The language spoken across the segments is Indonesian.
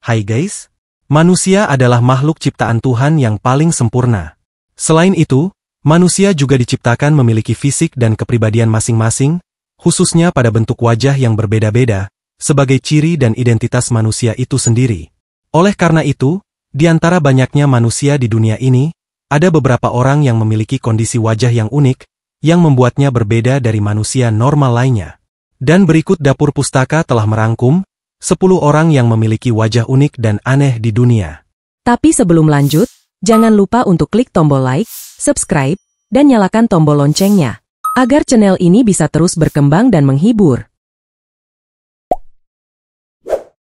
Hai guys, manusia adalah makhluk ciptaan Tuhan yang paling sempurna. Selain itu, manusia juga diciptakan memiliki fisik dan kepribadian masing-masing, khususnya pada bentuk wajah yang berbeda-beda, sebagai ciri dan identitas manusia itu sendiri. Oleh karena itu, di antara banyaknya manusia di dunia ini, ada beberapa orang yang memiliki kondisi wajah yang unik, yang membuatnya berbeda dari manusia normal lainnya. Dan berikut Dapur Pustaka telah merangkum 10 orang yang memiliki wajah unik dan aneh di dunia. Tapi sebelum lanjut, jangan lupa untuk klik tombol like, subscribe, dan nyalakan tombol loncengnya, agar channel ini bisa terus berkembang dan menghibur.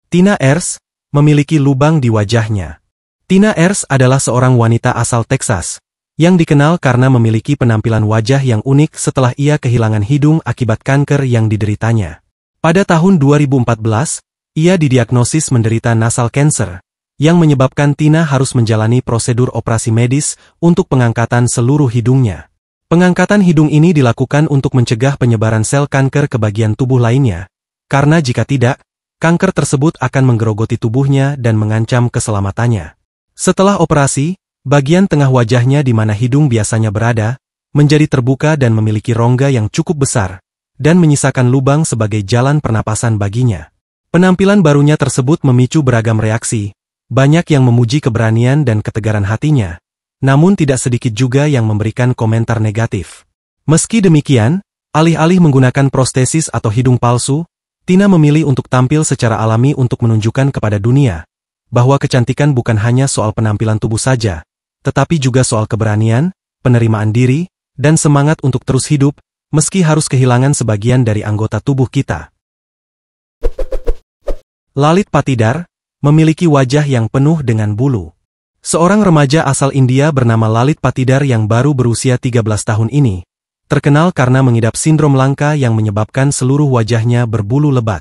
Tina Ers memiliki lubang di wajahnya. Tina Ers adalah seorang wanita asal Texas, yang dikenal karena memiliki penampilan wajah yang unik setelah ia kehilangan hidung akibat kanker yang dideritanya. Pada tahun 2014, ia didiagnosis menderita nasal cancer, yang menyebabkan Tina harus menjalani prosedur operasi medis untuk pengangkatan seluruh hidungnya. Pengangkatan hidung ini dilakukan untuk mencegah penyebaran sel kanker ke bagian tubuh lainnya, karena jika tidak, kanker tersebut akan menggerogoti tubuhnya dan mengancam keselamatannya. Setelah operasi, bagian tengah wajahnya di mana hidung biasanya berada, menjadi terbuka dan memiliki rongga yang cukup besar, dan menyisakan lubang sebagai jalan pernapasan baginya. Penampilan barunya tersebut memicu beragam reaksi, banyak yang memuji keberanian dan ketegaran hatinya, namun tidak sedikit juga yang memberikan komentar negatif. Meski demikian, alih-alih menggunakan prostesis atau hidung palsu, Tina memilih untuk tampil secara alami untuk menunjukkan kepada dunia, bahwa kecantikan bukan hanya soal penampilan tubuh saja, tetapi juga soal keberanian, penerimaan diri, dan semangat untuk terus hidup, meski harus kehilangan sebagian dari anggota tubuh kita. Lalit Patidar memiliki wajah yang penuh dengan bulu. Seorang remaja asal India bernama Lalit Patidar yang baru berusia 13 tahun ini, terkenal karena mengidap sindrom langka yang menyebabkan seluruh wajahnya berbulu lebat.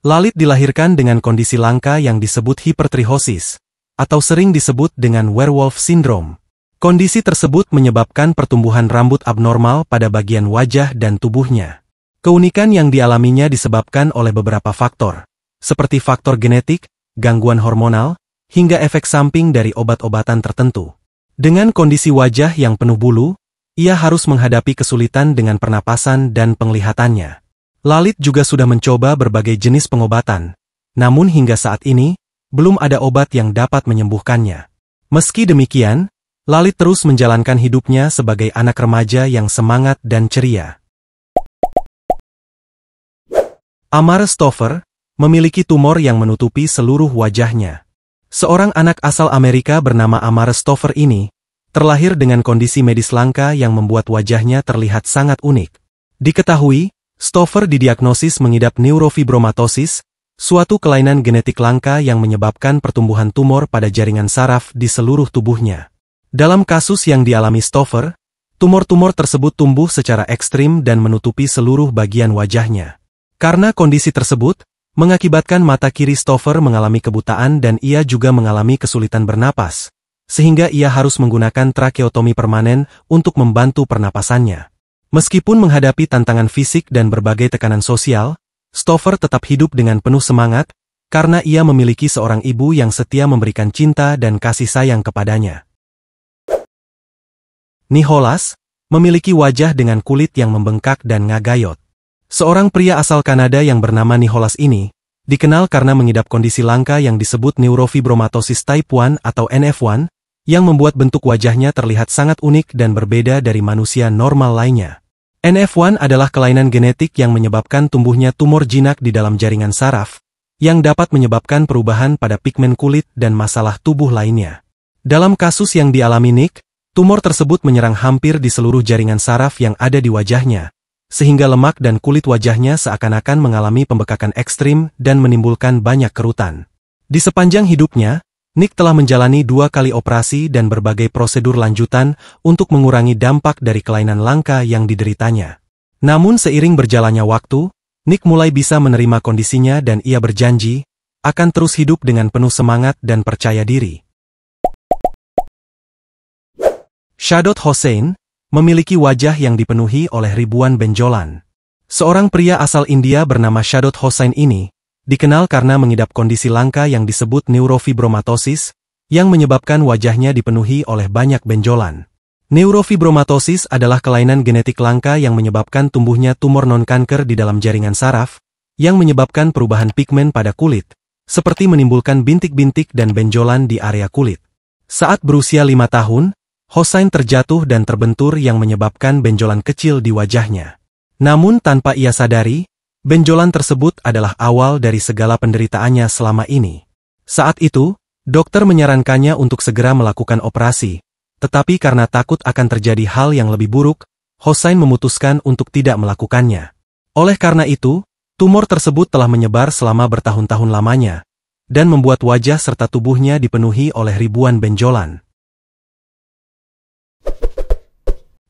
Lalit dilahirkan dengan kondisi langka yang disebut hipertrichosis, atau sering disebut dengan werewolf syndrome. Kondisi tersebut menyebabkan pertumbuhan rambut abnormal pada bagian wajah dan tubuhnya. Keunikan yang dialaminya disebabkan oleh beberapa faktor, seperti faktor genetik, gangguan hormonal, hingga efek samping dari obat-obatan tertentu. Dengan kondisi wajah yang penuh bulu, ia harus menghadapi kesulitan dengan pernapasan dan penglihatannya. Lalit juga sudah mencoba berbagai jenis pengobatan, namun hingga saat ini, belum ada obat yang dapat menyembuhkannya. Meski demikian, Lalit terus menjalankan hidupnya sebagai anak remaja yang semangat dan ceria. Amara Stauffer memiliki tumor yang menutupi seluruh wajahnya. Seorang anak asal Amerika bernama Amara Stauffer ini, terlahir dengan kondisi medis langka yang membuat wajahnya terlihat sangat unik. Diketahui, Stauffer didiagnosis mengidap neurofibromatosis, suatu kelainan genetik langka yang menyebabkan pertumbuhan tumor pada jaringan saraf di seluruh tubuhnya. Dalam kasus yang dialami Stauffer, tumor-tumor tersebut tumbuh secara ekstrim dan menutupi seluruh bagian wajahnya. Karena kondisi tersebut, mengakibatkan mata kiri Stauffer mengalami kebutaan dan ia juga mengalami kesulitan bernapas, sehingga ia harus menggunakan trakeotomi permanen untuk membantu pernapasannya. Meskipun menghadapi tantangan fisik dan berbagai tekanan sosial, Stauffer tetap hidup dengan penuh semangat, karena ia memiliki seorang ibu yang setia memberikan cinta dan kasih sayang kepadanya. Nicholas memiliki wajah dengan kulit yang membengkak dan ngagayot. Seorang pria asal Kanada yang bernama Nicholas ini, dikenal karena mengidap kondisi langka yang disebut neurofibromatosis type 1 atau NF1, yang membuat bentuk wajahnya terlihat sangat unik dan berbeda dari manusia normal lainnya. NF1 adalah kelainan genetik yang menyebabkan tumbuhnya tumor jinak di dalam jaringan saraf, yang dapat menyebabkan perubahan pada pigmen kulit dan masalah tubuh lainnya. Dalam kasus yang dialami Nick, tumor tersebut menyerang hampir di seluruh jaringan saraf yang ada di wajahnya, sehingga lemak dan kulit wajahnya seakan-akan mengalami pembekakan ekstrim dan menimbulkan banyak kerutan. Di sepanjang hidupnya, Nick telah menjalani 2 kali operasi dan berbagai prosedur lanjutan untuk mengurangi dampak dari kelainan langka yang dideritanya. Namun seiring berjalannya waktu, Nick mulai bisa menerima kondisinya dan ia berjanji akan terus hidup dengan penuh semangat dan percaya diri. Shadot Hossain memiliki wajah yang dipenuhi oleh ribuan benjolan. Seorang pria asal India bernama Shadot Hossain ini, dikenal karena mengidap kondisi langka yang disebut neurofibromatosis, yang menyebabkan wajahnya dipenuhi oleh banyak benjolan. Neurofibromatosis adalah kelainan genetik langka yang menyebabkan tumbuhnya tumor non-kanker di dalam jaringan saraf, yang menyebabkan perubahan pigmen pada kulit, seperti menimbulkan bintik-bintik dan benjolan di area kulit. Saat berusia 5 tahun, Hossein terjatuh dan terbentur yang menyebabkan benjolan kecil di wajahnya. Namun tanpa ia sadari, benjolan tersebut adalah awal dari segala penderitaannya selama ini. Saat itu, dokter menyarankannya untuk segera melakukan operasi, tetapi karena takut akan terjadi hal yang lebih buruk, Hossein memutuskan untuk tidak melakukannya. Oleh karena itu, tumor tersebut telah menyebar selama bertahun-tahun lamanya, dan membuat wajah serta tubuhnya dipenuhi oleh ribuan benjolan.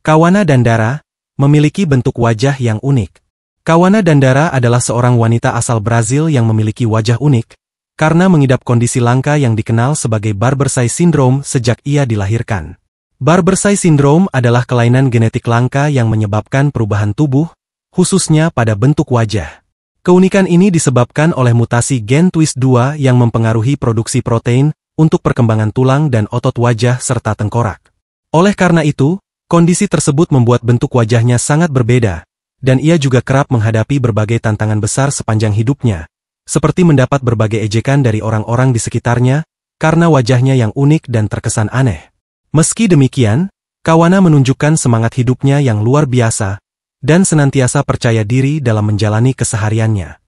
Kawana Dandara memiliki bentuk wajah yang unik. Kawana Dandara adalah seorang wanita asal Brazil yang memiliki wajah unik, karena mengidap kondisi langka yang dikenal sebagai Barber-Say Syndrome sejak ia dilahirkan. Barber-Say Syndrome adalah kelainan genetik langka yang menyebabkan perubahan tubuh, khususnya pada bentuk wajah. Keunikan ini disebabkan oleh mutasi gen TWIS2 yang mempengaruhi produksi protein untuk perkembangan tulang dan otot wajah serta tengkorak. Oleh karena itu, kondisi tersebut membuat bentuk wajahnya sangat berbeda, dan ia juga kerap menghadapi berbagai tantangan besar sepanjang hidupnya, seperti mendapat berbagai ejekan dari orang-orang di sekitarnya, karena wajahnya yang unik dan terkesan aneh. Meski demikian, Kawana menunjukkan semangat hidupnya yang luar biasa, dan senantiasa percaya diri dalam menjalani kesehariannya.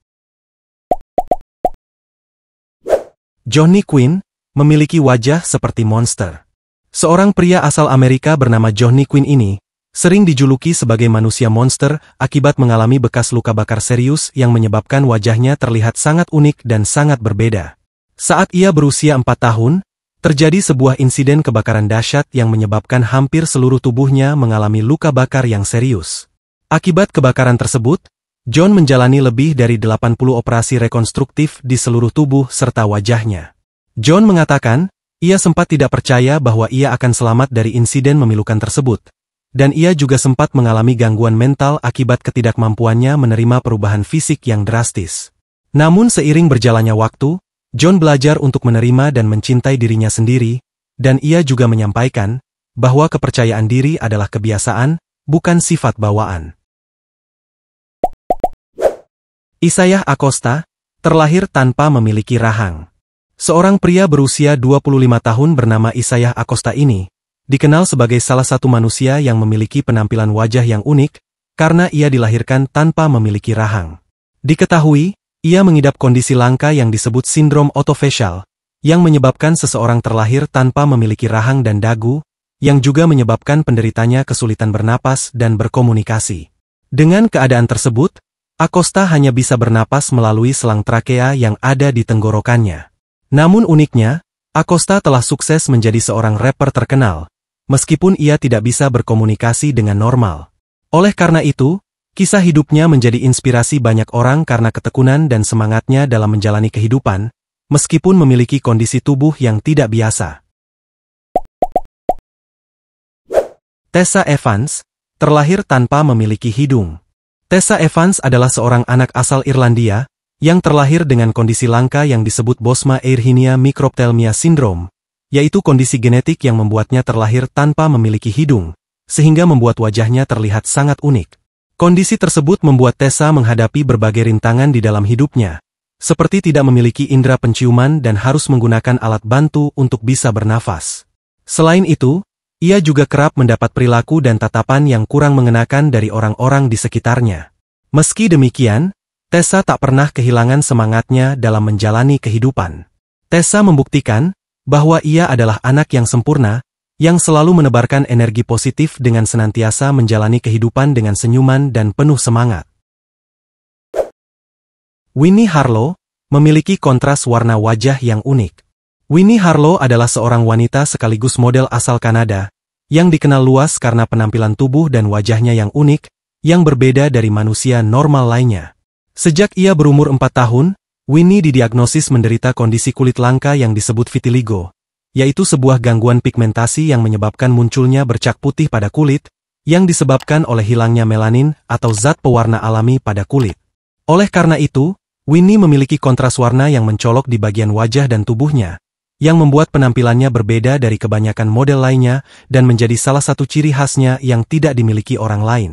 Johnny Quinn memiliki wajah seperti monster. Seorang pria asal Amerika bernama Johnny Quinn ini, sering dijuluki sebagai manusia monster akibat mengalami bekas luka bakar serius yang menyebabkan wajahnya terlihat sangat unik dan sangat berbeda. Saat ia berusia 4 tahun, terjadi sebuah insiden kebakaran dahsyat yang menyebabkan hampir seluruh tubuhnya mengalami luka bakar yang serius. Akibat kebakaran tersebut, John menjalani lebih dari 80 operasi rekonstruktif di seluruh tubuh serta wajahnya. John mengatakan, ia sempat tidak percaya bahwa ia akan selamat dari insiden memilukan tersebut, dan ia juga sempat mengalami gangguan mental akibat ketidakmampuannya menerima perubahan fisik yang drastis. Namun seiring berjalannya waktu, John belajar untuk menerima dan mencintai dirinya sendiri, dan ia juga menyampaikan bahwa kepercayaan diri adalah kebiasaan, bukan sifat bawaan. Isaiah Acosta terlahir tanpa memiliki rahang. Seorang pria berusia 25 tahun bernama Isaiah Acosta ini, dikenal sebagai salah satu manusia yang memiliki penampilan wajah yang unik, karena ia dilahirkan tanpa memiliki rahang. Diketahui, ia mengidap kondisi langka yang disebut sindrom otofasial, yang menyebabkan seseorang terlahir tanpa memiliki rahang dan dagu, yang juga menyebabkan penderitanya kesulitan bernapas dan berkomunikasi. Dengan keadaan tersebut, Acosta hanya bisa bernapas melalui selang trakea yang ada di tenggorokannya. Namun uniknya, Acosta telah sukses menjadi seorang rapper terkenal, meskipun ia tidak bisa berkomunikasi dengan normal. Oleh karena itu, kisah hidupnya menjadi inspirasi banyak orang karena ketekunan dan semangatnya dalam menjalani kehidupan, meskipun memiliki kondisi tubuh yang tidak biasa. Tessa Evans terlahir tanpa memiliki hidung. Tessa Evans adalah seorang anak asal Irlandia, yang terlahir dengan kondisi langka yang disebut Bosma Eirhinia Microphthalmia Syndrome, yaitu kondisi genetik yang membuatnya terlahir tanpa memiliki hidung, sehingga membuat wajahnya terlihat sangat unik. Kondisi tersebut membuat Tessa menghadapi berbagai rintangan di dalam hidupnya, seperti tidak memiliki indera penciuman dan harus menggunakan alat bantu untuk bisa bernafas. Selain itu, ia juga kerap mendapat perilaku dan tatapan yang kurang mengenakan dari orang-orang di sekitarnya. Meski demikian, Tessa tak pernah kehilangan semangatnya dalam menjalani kehidupan. Tessa membuktikan bahwa ia adalah anak yang sempurna, yang selalu menebarkan energi positif dengan senantiasa menjalani kehidupan dengan senyuman dan penuh semangat. Winnie Harlow memiliki kontras warna wajah yang unik. Winnie Harlow adalah seorang wanita sekaligus model asal Kanada, yang dikenal luas karena penampilan tubuh dan wajahnya yang unik, yang berbeda dari manusia normal lainnya. Sejak ia berumur 4 tahun, Winnie didiagnosis menderita kondisi kulit langka yang disebut vitiligo, yaitu sebuah gangguan pigmentasi yang menyebabkan munculnya bercak putih pada kulit, yang disebabkan oleh hilangnya melanin atau zat pewarna alami pada kulit. Oleh karena itu, Winnie memiliki kontras warna yang mencolok di bagian wajah dan tubuhnya, yang membuat penampilannya berbeda dari kebanyakan model lainnya dan menjadi salah satu ciri khasnya yang tidak dimiliki orang lain.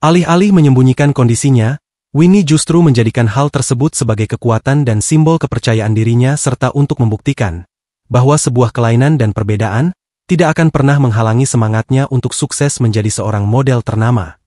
Alih-alih menyembunyikan kondisinya, Winnie justru menjadikan hal tersebut sebagai kekuatan dan simbol kepercayaan dirinya serta untuk membuktikan bahwa sebuah kelainan dan perbedaan tidak akan pernah menghalangi semangatnya untuk sukses menjadi seorang model ternama.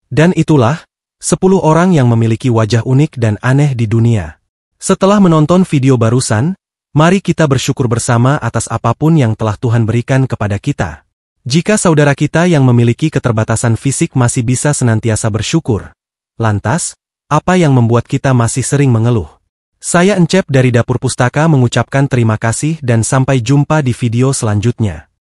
Dan itulah 10 orang yang memiliki wajah unik dan aneh di dunia. Setelah menonton video barusan, mari kita bersyukur bersama atas apapun yang telah Tuhan berikan kepada kita. Jika saudara kita yang memiliki keterbatasan fisik masih bisa senantiasa bersyukur, lantas, apa yang membuat kita masih sering mengeluh? Saya Encep dari Dapur Pustaka mengucapkan terima kasih dan sampai jumpa di video selanjutnya.